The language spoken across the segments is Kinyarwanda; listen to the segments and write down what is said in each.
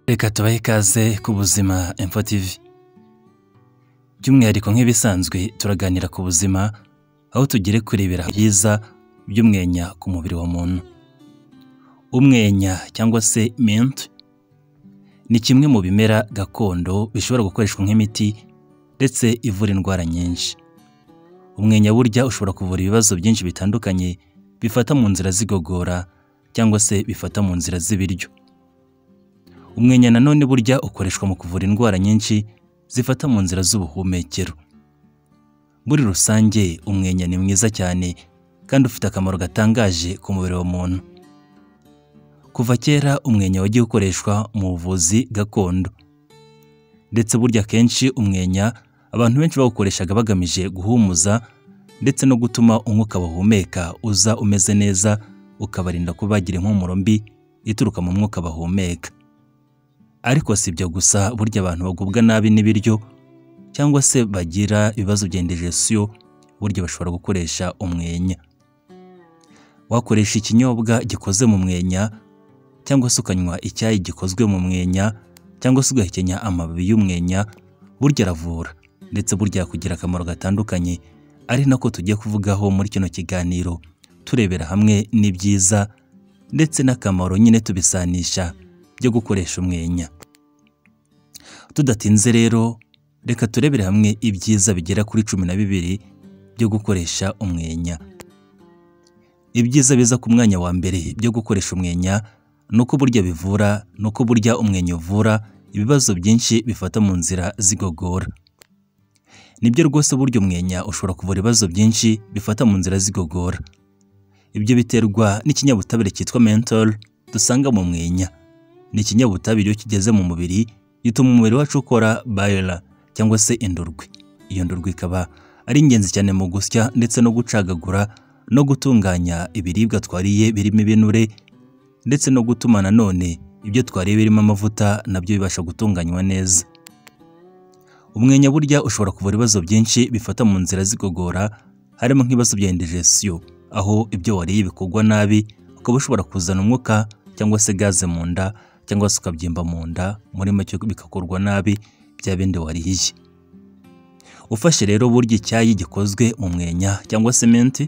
Reka tubahe ikaze ku buzima Info TV. By'umwihariko nk'ibisanzwe turaganira ku buzima, aho tugire kurebera byiza by'umwenya ku mubiri wa muntu. Umwenya cyangwa se mint ni kimwe mu bimera gakondo bishobora gukoreshwa nk'imiti ndetse ivura indwara nyinshi. Umwenya burya ushobora kuvura ibibazo byinshi bitandukanye bifata mu nzira z'igogora cyangwa se bifata mu nzira z'ibiryo. Umwenya nanone burya ukoreshwa mu kuvura indwara nyinshi zifata mu nzira z'ubuhumekero. Muri rusange umwenya ni mwiza cyane kandi ufite akamaro gatangaje ku mubiri wa muntu. Kuva kera umwenya wagiye ukoreshwa mu buvuzi gakondo, ndetse burya kenshi umwenya abantu benshi bawukoreshaga bagamije guhumuza ndetse no gutuma umwuka bahumeka uza umeze neza, ukabarinda kuba bagira impumuro mbi ituruka mu mwuka bahumeka. Ariko si ibyo gusa, burya abantu bagubwa nabi n'ibiryo cyangwa se bagira ibibazo bya indigestion, burya bashobora gukoresha umwenya. Wakoresha ikinyobwa gikoze mu mwenya cyangwa se ukanywa icyayi gikozwe mu mwenya cyangwa se ugahekenya amababi y'umwenya, burya aravura ndetse burya kugira akamaro gatandukanye, ari nako tugiye kuvugaho muri kino kiganiro, turebera hamwe n'ibyiza ndetse n'akamaro nyine tubisanisha byo gukoresha umwenya. Tudatinze rero, reka turebere hamwe ibyiza bigera kuri 12 byo gukoresha umwenya. Ibyiza biza ku mwanya wa mbere byo gukoresha umwenya nuko burya bivura, nuko burya umwenya uvura ibibazo byinshi bifata mu nzira z'igogora. Nibyo rwose, burya umwenya ushobora kuvura ibibazo byinshi bifata mu nzira z'igogora. Ibyo biterwa n'ikinyabutabire cyitwa menthol dusanga mu mwenya. Ni ikinyabutabire iyo kigeze mu mubiri gituma umubiri wacu ukora bile cyangwa se indurwe. Iyo ndurwe ikaba ari ingenzi cyane mu gusya ndetse no gucagagura no gutunganya ibiribwa twariye birimo ibinure, ndetse no gutuma nanone ibyo twariye birimo amavuta nabyo bibasha gutunganywa neza. Umwenya burya ushobora kuvura ibibazo byinshi bifata mu nzira z'igogora, harimo nk'ibibazo bya indigestion, aho ibyo wariye bikugwa nabi ukaba ushobora kuzana umwuka cyangwa se gaze mu nda, cyangwa se ukabyimba mu nda, muri make bikakorwa nabi bya bindi wariye. Ufashe rero burya icyayi gikozwe mu mwenya cyangwa se mint,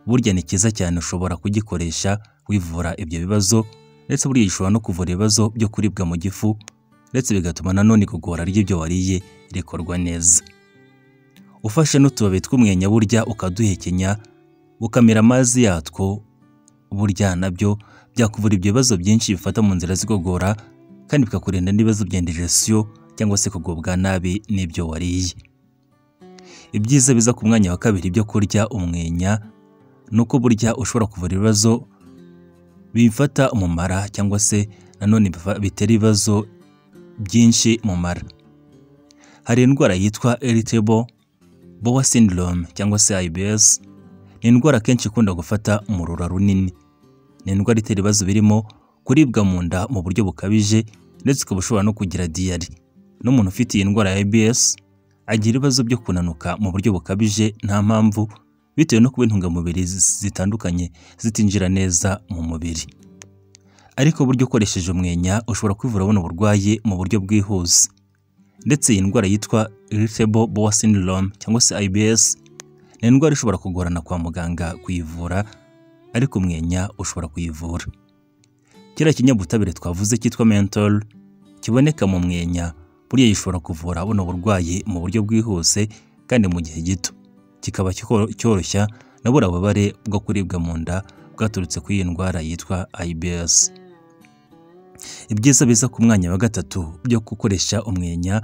burya ni cyiza cyane, ushobora kugikoresha wivura ibyo bibazo, ndetse burya gishobora no kuvura ibibazo byo kuribwa mu gifu, ndetse bigatuma nanone igogora ry'ibyo wariye rikorwa neza. Ufashe n'utubabi tw'umwenya burya ukaduhekenya ukamira amazi yatwo, burya nabyo byakuvura ibyo bibazo byinshi bifata mu nzira z'igogora, kandi bikakurinda n'ibibazo bya indigestion cyangwa se kugubwa nabi n'ibyo wariye. Ibyiza biza ku mwanya wa kabiri byo kurya umwenya nuko burya ushobora kuvura ibibazo bifata mu mara cyangwa se nanone bitera ibibazo byinshi mu mara. Hari indwara yitwa irritable bowel syndrome cyangwa se IBS. Ni indwara kenshi ikunda gufata mu rura runini. Ni indwara itera ibibazo birimo kuribwa mu nda mu buryo bukabije, ndetse ukaba ushobora no kugira diarrhea. N'umuntu ufite iyi ndwara ya IBS agira ibibazo byo kunanuka mu buryo bukabije nta mpamvu, bitewe no kuba intungamubiri zitandukanye zitinjira neza mu mubiri. Ariko buryo ukoresheje umwenya ushobora kwivura buno burwayi mu buryo bwihuse. Ndetse iyi ndwara yitwa irritable bowel syndrome cyangwa se IBS ni indwara ishobora kugorana kwa muganga kuyivura, ariko umwenya ushobora kuyivura. Kiriya kinyabutabire twavuze cyitwa menthol kiboneka mu mwenya, burya gishobora kuvura buno burwayi mu buryo bwihuse kandi mu gihe gito, kikaba cyoroshya na buriya bubabare bwo kuribwa mu nda bwaturutse kuri iyi ndwara yitwa IBS. Ibyiza biza ku mwanya wa gatatu byo gukoresha umwenya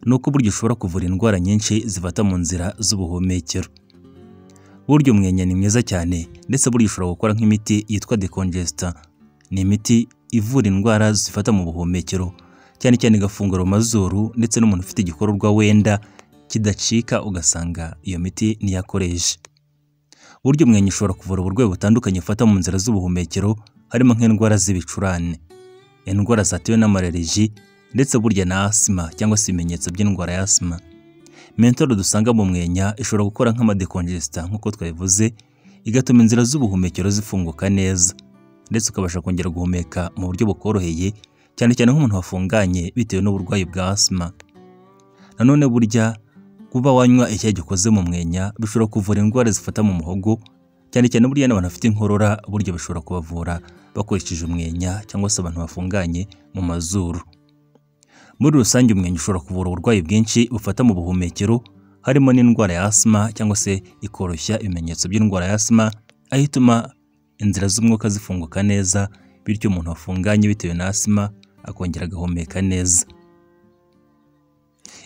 nuko burya ushobora kuvura indwara nyinshi zifata mu nzira z'ubuhumekero. Burya umwenya ni mwiza cyane, ndetse burya ushobora gukora nk'imiti yitwa decongestant. Ni imiti ivura indwara zifata mu buhumekero, cyane cyane igafungura amazuru, ndetse n'umuntu ufite igikororwa wenda kidacika ugasanga iyo miti niyo akoresha. Burya umwenya ushobora kuvura uburwayi butandukanye bufata mu nzira z'ubuhumekero, harimo nk'indwara z'ibicurane, indwara zatewe n'amareriji, ndetse burya na asima cyangwa se ibimenyetso by'indwara ya asima. Menthol dusanga mu mwenya ishobora gukora nk'amadecongestant nk'uko twabivuze, igatuma inzira z'ubuhumekero zifunguka neza, ndetse ukabasha kongera guhumeka mu buryo bukoroheye cyane cyane nk'umuntu wafunganye bitewe n'uburwayi bwa asima. Nanone burya kuba wanywa icyayi gikoze mu mwenya bishobora kuvura indwara zifata mu muhogo, cyane cyane burya n'abantu bafite inkorora burya bishobora kubavura bakoresheje umwenya, cyangwa se abantu bafunganye mu mazuru. Muri rusange umwenya ushobora kuvura uburwayi bwinshi bufata mu buhumekero, harimo n'indwara ya asima, cyangwa se ikoroshya ibimenyetso by'indwara ya asima, aho ituma inzira z'umwuka zifunguka neza, bityo umuntu wafunganye bitewe na asima akongera agahumeka neza.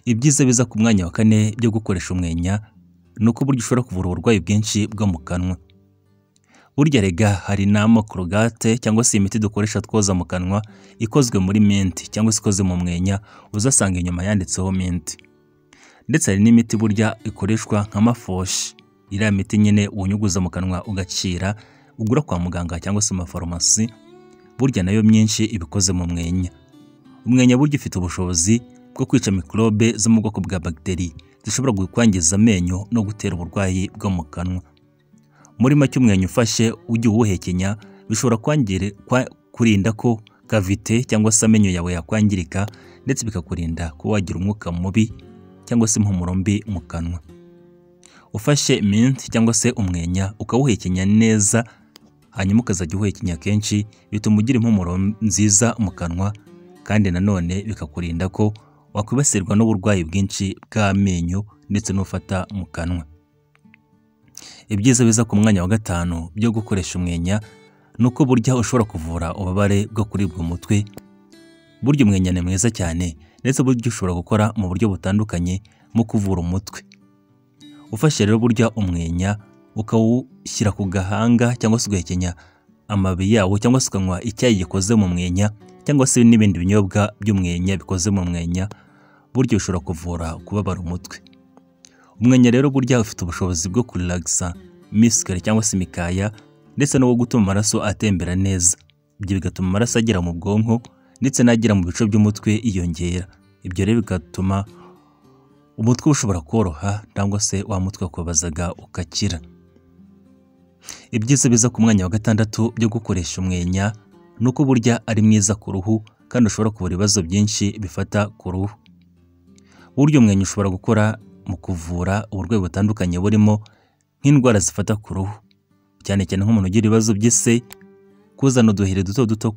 Ibyiza biza ku mwanya wa kane byo gukoresha umwenya ni uko burya ushobora kuvura uburwayi bwinshi bwo mu kanwa. Burya rega hari n'amakorogate cyangwa se imiti dukoresha twoza mu kanwa ikozwe muri minti cyangwa se ikoze mu mwenya, uzasanga inyuma yanditseho minti. Ndetse hari n'imiti burya ikoreshwa nk'amafoshi, iriya miti nyine unyuguza mu kanwa ugacira, ugura kwa muganga cyangwa se mu farumasi, burya nayo myinshi ibikoze mu mwenya. Umwenya burya ufite ubushobozi bwo kwica mikorobe zo mu bwoko bwa bagiteri zishobora kwangiza amenyo no gutera uburwayi bwo mu kanwa. Muri make umwenya ufashe ujye uwuhekenya bishobora kurinda ko kavite cyangwa se amenyo yawe yakwangirika, ndetse bikakurinda kuba wagira umwuka mubi cyangwa se impumuro mbi mu kanwa. Ufashe minti cyangwa se umwenya ukawuhekenya neza, hanyuma ukazajya uwuhekenya kenshi, bituma ugira impumuro nziza mu kanwa, kandi nanone bikakurinda ko wakwibasirwa n'uburwayi bwinshi bw'amenyo ndetse n'ufata mu kanwa. Ibyiza biza ku mwanya wa gatanu byo gukoresha umwenya ni uko burya ushobora kuvura ububabare bwo kuribwa umutwe. Burya umwenya ni mwiza cyane, ndetse burya ushobora gukora mu buryo butandukanye mu kuvura umutwe. Ufashe rero burya umwenya ukawushyira ku gahanga cyangwa se ugahekenya amababi yawo, cyangwa se ukanywa icyayi gikoze mu mwenya, cyangwa se n'ibindi binyobwa by'umwenya bikoze mu mwenya, burya ushobora kuvura kubabara umutwe. Umwenya rero burya ufite ubushobozi bwo kurelagisa misikari cyangwa se imikaya, ndetse no gutuma amaraso atembera neza. Ibyo bigatuma amaraso agera mu bwonko ndetse n'agera mu bice by'umutwe yiyongera. Ibyo rero bigatuma umutwe ushobora koroha, cyangwa se wa mutwe wakubazaga ukakira. Ibyiza biza ku mwanya wa gatandatu byo gukoresha umwenya ni uko burya ari mwiza ku ruhu, kandi ushobora kuvura ibibazo byinshi bifata ku ruhu. Burya umwenya ushobora gukora mu kuvura uburwayi butandukanye, burimo nk'indwara zifata ku ruhu, cyane cyane nk'umuntu ugira ibibazo by'ise, kuzana uduheri duto duto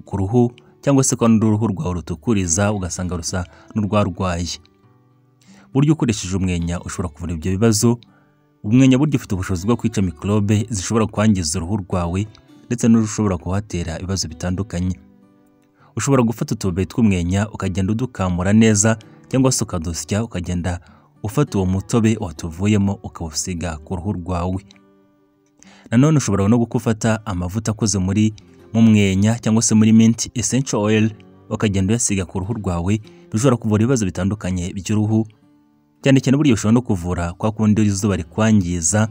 ku ruhu, cyangwa se kandi uruhu rwawe rutukuriza ugasanga rusa n'urwarwaye. Burya ukoresheje umwenya ushobora kuvura ibyo bibazo. Umwenya burya ufite ubushobozi bwo kwica mikorobe zishobora kwangiza uruhu rwawe, ndetse n'urushobora kuhatera ibibazo bitandukanye. Ushobora gufata utubabi tw'umwenya ukagenda udukamura neza, cyangwa se ukadusya, ukagenda ufata uwo mutobe watuvuyemo ukawusiga ku ruhu rwawe. Nanone ushobora no gufata amavuta akoze mu mwenya cyangwa se muri mint essential oil, ukagenda uyasiga ku ruhu rwawe. Bishobora kuvura ibibazo bitandukanye by'uruhu, cyane cyane burya ushobora no kuvura kwa kundi izuba rikwangiza,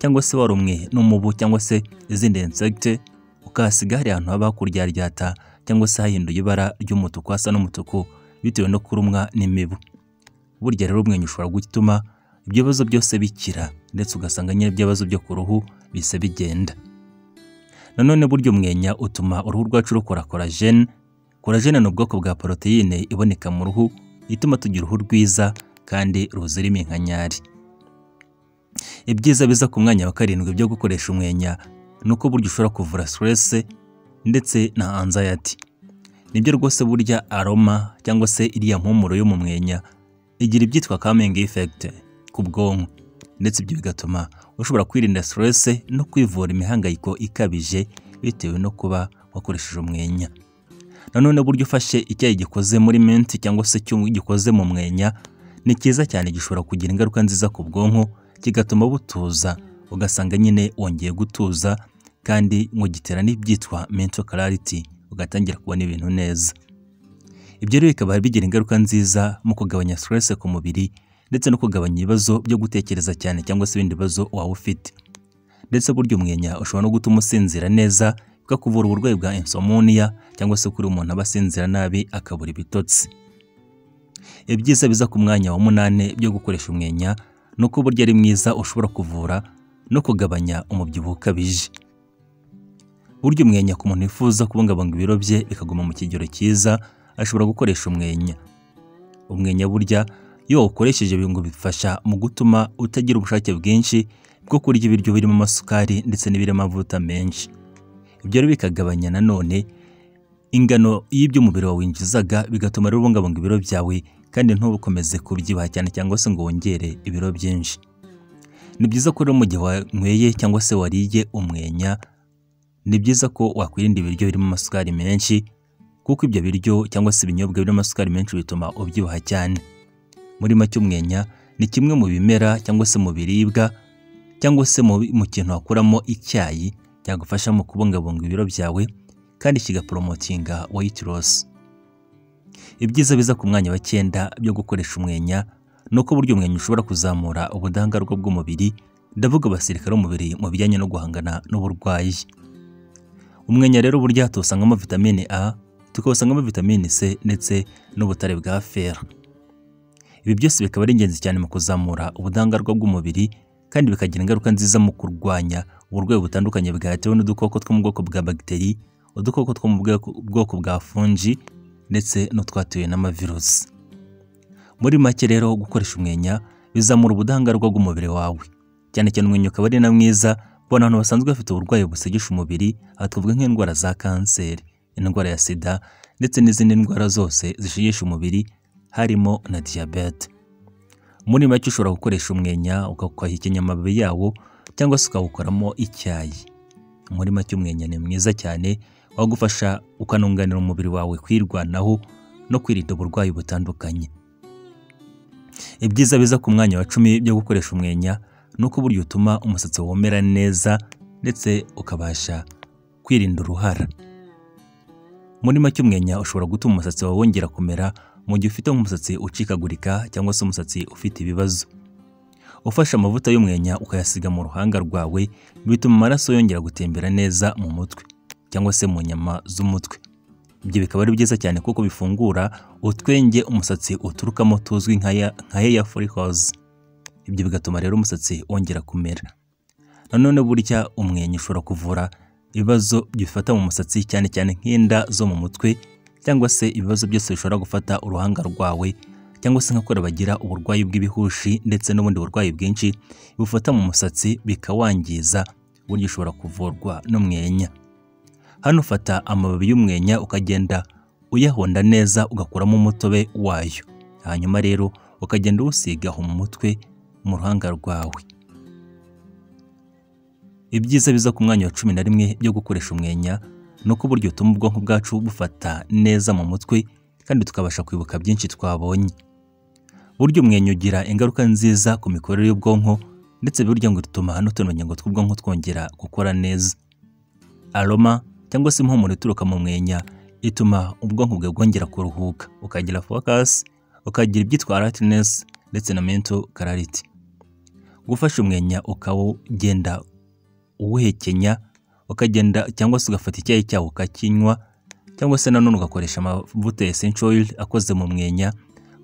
cyangwa se warumwe n'umubu cyangwa se izindi insect, ukahasiga hari ahantu haba hakuryaryata, cyangwa se hahinduye ibara ry'umutuku, hasa n'umutuku bitewe no kurumwa n'imibu. Burya rero umwenya ushobora gutuma ibyo bibazo byose bikira, ndetse ugasanga nyine ibibazo byo ku ruhu bise bigenda. Nanone burya umwenya utuma uruhu rwacu rukora collagen. Collagen ni ubwoko bwa poroteyine iboneka mu ruhu, ituma tugira uruhu rwiza kandi ruzira iminkanyari. Ibyiza biza ku mwanya wa karindwi byo gukoresha umwenya ni uko burya ushobora kuvura stress ndetse na anxiety. Nibyo rwose burya aroma cyangwa se iriya mpumuro yo mu mwenya igira ibyitwa calming effect ku bwonko, ndetse ibyo bigatuma ushobora kwirinda stress no kwivura imihangayiko ikabije bitewe no kuba wakoresheje umwenya. Nanone burya ufashe icyayi gikoze muri mint cyangwa se gikoze mu mwenya ni cyiza cyane, gishobora kugira ingaruka nziza ku bwonko, kigatuma butuza, ugasanga nyine wongeye gutuza, kandi ngo gitera n'ibyitwa mental clarity, ugatangira kubona ibintu neza. Ibyo rero bikaba bigira ingaruka nziza mu kugabanya stress ku mubiri, ndetse no kugabanya ibibazo byo gutekereza cyane cyangwa se ibindi bibazo waba ufite. Ndetse burya umwenya ushobora no gutuma usinzira neza, bikakuvura uburwayi bwa insomnia, cyangwa se kuri umuntu aba asinzira nabi akabura ibitotsi. Ibyiza biza ku mwanya wa 8 byo gukoresha umwenya ni uko burya ari mwiza, ushobora kuvura no kugabanya umubyibuho ukabije. Burya umwenya ku muntu wifuza kubungabunga ibiro bye bikaguma mu kigero cyiza ashobora gukoresha umwenya. Umwenya burya iyo ukoresheje ngo bifasha mu gutuma utagira ubushake bwinshi bwo kurya ibiryo birimo amasukari ndetse n'ibirimo amavuta menshi. Ibyo rero bikagabanya nanone ingano y'ibyo umubiri wawe winjizaga, bigatuma rero ubungabunga ibiro byawe kandi ntubukomeze kubyibuha cyane cyangwa se ngo wongere ibiro byinshi. Ni byiza ko rero mu gihe wanyweye cyangwa se wariye umwenya, ni byiza ko wakwirinda ibiryo birimo amasukari menshi, kuko ibyo biryo cyangwa se ibinyobwa birimo amasukari menshi bituma ubyibuha cyane. Muri make umwenya ni kimwe mu bimera cyangwa se mu biribwa cyangwa se mu kintu wakuramo icyayi cyagufasha mu kubungabunga ibiro byawe kandi kigaporomotinga weight loss. Ibyiza biza ku mwanya wa 9 byo gukoresha umwenya nuko buryo umwenya ushobora kuzamura ubudahangarwa bw'umubiri, ndavuga abasirikare b'umubiri mu bijyanye no guhangana n'uburwayi. Umwenya rero burya tusangamo vitamine A, tukawusangamo vitamine C ndetse n'ubutare bwa fer. Ibi byose bikaba ari ingenzi cyane mu kuzamura ubudahangarwa bw'umubiri kandi bikagira ingaruka nziza mu kurwanya uburwayi butandukanye bwatewe n'udukoko two mu bwoko bwa bagiteri, udukoko two mu bwoko bwa fungi ndetse n'utwatewe n'amavirusi. Muri make rero gukoresha umwenya bizamura ubudahangarwa bw'umubiri wawe, cyane cyane umwenya ukaba ari na mwiza ku bantu basanzwe bafite uburwayi busegesha umubiri, aha twavuga nk'indwara za kanseri, indwara ya sida ndetse n'izindi ndwara zose zishegesha umubiri harimo na diyabete. Muri make ushobora gukoresha umwenya ukawuhekenya amababi yawo cyangwa se ukawukoramo icyayi. Muri make umwenya ni mwiza cyane, wagufasha ukanunganira umubiri wawe kwirwanaho no kwirinda uburwayi butandukanye. Ibyiza biza ku mwanya wa 10 byo gukoresha umwenya nuko buryo utuma umusatsi womera neza ndetse ukabasha kwirinda uruhara. Muri make umwenya ushobora gutuma umusatsi wawe wongera kumera mu gihe ufite umusatsi ucikagurika cyangwa se umusatsi ufite ibibazo. Ufashe amavuta y'umwenya ukayasiga mu ruhanga rwawe, bituma amaraso yongera gutembera neza mu mutwe cyangwa se mu nyama z'umutwe. Ibyo bikaba ari byiza cyane kuko bifungura utwenge umusatsi uturukamo tuzwi nka hair follicles. Ibyo bigatuma rero umusatsi wongera kumera. Nanone burya umwenya ushobora kuvura ibibazo bifata mu musatsi cyane cyane nk'inda zo mu mutwe cyangwa se ibibazo byose bishobora gufata uruhanga rwawe, cyangwa se nk'akora bagira uburwayi bw'ibihushi ndetse n'ubundi burwayi bwinshi bufata mu musatsi bikawangiza, buryo ushobora kuvurwa n'umwenya. Hano ufata amababi y'umwenya ukagenda uyahonda neza ugakuramo umutobe wayo, hanyuma rero ukagenda uwusiga mu mutwe mu ruhanga rwawe. Ibyiza biza ku mwanya wa 11 byo gukoresha umwenya nuko buryo utuma ubwonko bwacu bufata neza mu mutwe kandi tukabasha kwibuka byinshi twabonye. Buryo umwenya ugira ingaruka nziza ku mikorere y'ubwonko ndetse burya ngo bituma n'utunyangingo tw'ubwonko twongera gukora neza. Aroma cyangwa se impumuro ituruka mu mwenya ituma ubwonko bwawe bwongera kuruhuka, ukagira focus, ukagira ibyitwa alertness ndetse na mental clarity. Gufasha umwenya ukawugenda uwuhekenya, ukagenda cyangwa se ugafata icyayi cyawo ukakinywa, cyangwa se nanone ugakoresha amavuta ya essential oil akoze mu mwenya,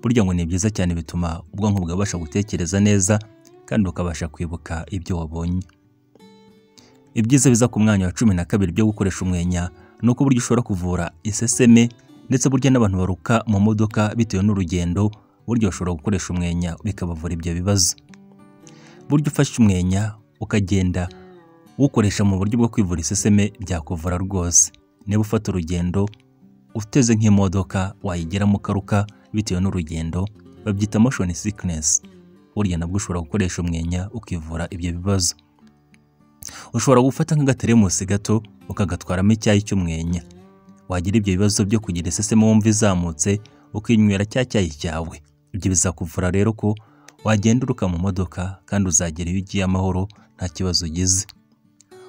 burya ngo ni byiza cyane, bituma ubwonko bwabasha gutekereza neza kandi ukabasha kwibuka ibyo wabonye. Ibyiza biza ku mwanya wa 12 byo gukoresha umwenya nuko buryo ushobora kuvura iseseme ndetse burya n'abantu baruka mu modoka bitewe n'urugendo, buryo bashobora gukoresha umwenya bikabavura ibyo bibazo. Buryo ufashe umwenya ukagenda ukoresha mu buryo bwo kwivura iseseme byakuvura rwose. Niba ufata urugendo uteze nk'imodoka wayigeramo ukaruka bitewe n'urugendo, babyita motion sickness, burya nabwo ushobora gukoresha umwenya ukivura ibyo bibazo. Ushobora gufata nk'agateremusi gato ukagatwaramo icyayi cy'umwenya, wagira ibyo bibazo byo kugira iseseme wumva izamutse ukinywera cya cyayi cyawe. Ibyo bizakuvura rero ko wagenda uruka mu modoka kandi uzagera iyo ugiye amahoro nta kibazo ugize.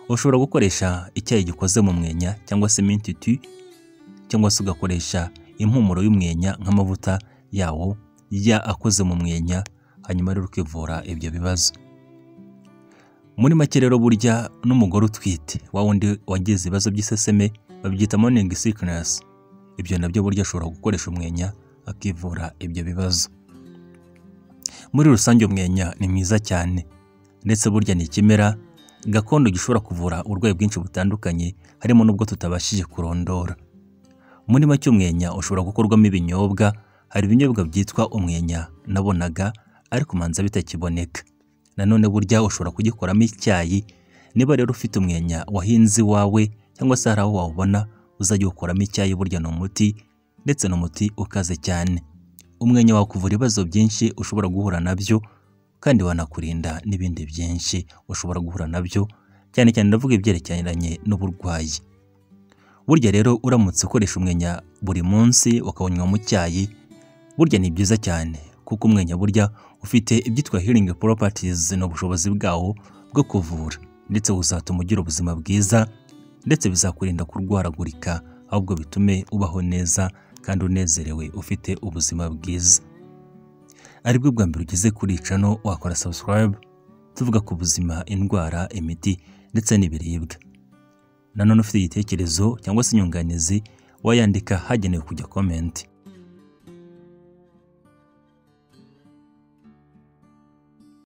Ushobora gukoresha icyayi gikoze mu mwenya cyangwa se mint tea, cyangwa se ugakoresha impumuro y'umwenya nk'amavuta yawo akoze mu mwenya, hanyuma rero ukivura ibyo bibazo. Muri make rero burya n'umugore utwite wa wundi wagize ibibazo by'iseseme babyita morning sickness, ibyo nabyo burya ashobora gukoresha umwenya akivura ibyo bibazo. Muri rusange umwenya ni mwiza cyane ndetse burya ni ikimera gakondo gishobora kuvura uburwayi bwinshi butandukanye, harimo n'ubwo tutabashije kurondora. Muri make umwenya ushobora gukorwamo ibinyobwa. Hari ibinyobwa byitwa umwenya nabonaga ariko manza bitakiboneka. Nanone burya ushobora kugikoramo icyayi. Niba rero ufite umwenya wahinze iwawe cyangwa se hari aho wawubona, uzajya ukoramo icyayi. Burya ni umuti, ndetse n'umuti ukaze cyane. Umwenya wakuvura ibibazo byinshi ushobora guhura nabyo, kandi wanakurinda n'ibindi byinshi ushobora guhura nabyo, cyane cyane ndavuga ibyerekeranye n'uburwayi. Burya rero uramutse ukoresha umwenya buri munsi ukawunywa mu cyayi, burya ni byiza cyane, kuko umwenya burya ufite ibyitwa healing properties, n'ubushobozi bwawo bwo kuvura, ndetse buzatuma ugira ubuzima bwiza, ndetse bizakurinda kurwaragurika, ahubwo bitume ubaho neza kandi unezerewe ufite ubuzima bwiza. Aribwo bwa mbere ugeze kuri channel, wakora subscribe. Tuvuga ku buzima, indwara, imiti ndetse n'ibiribwa. Nanone ufite igitekerezo cyangwa se inyunganizi, wayandika hagenewe kujya comment.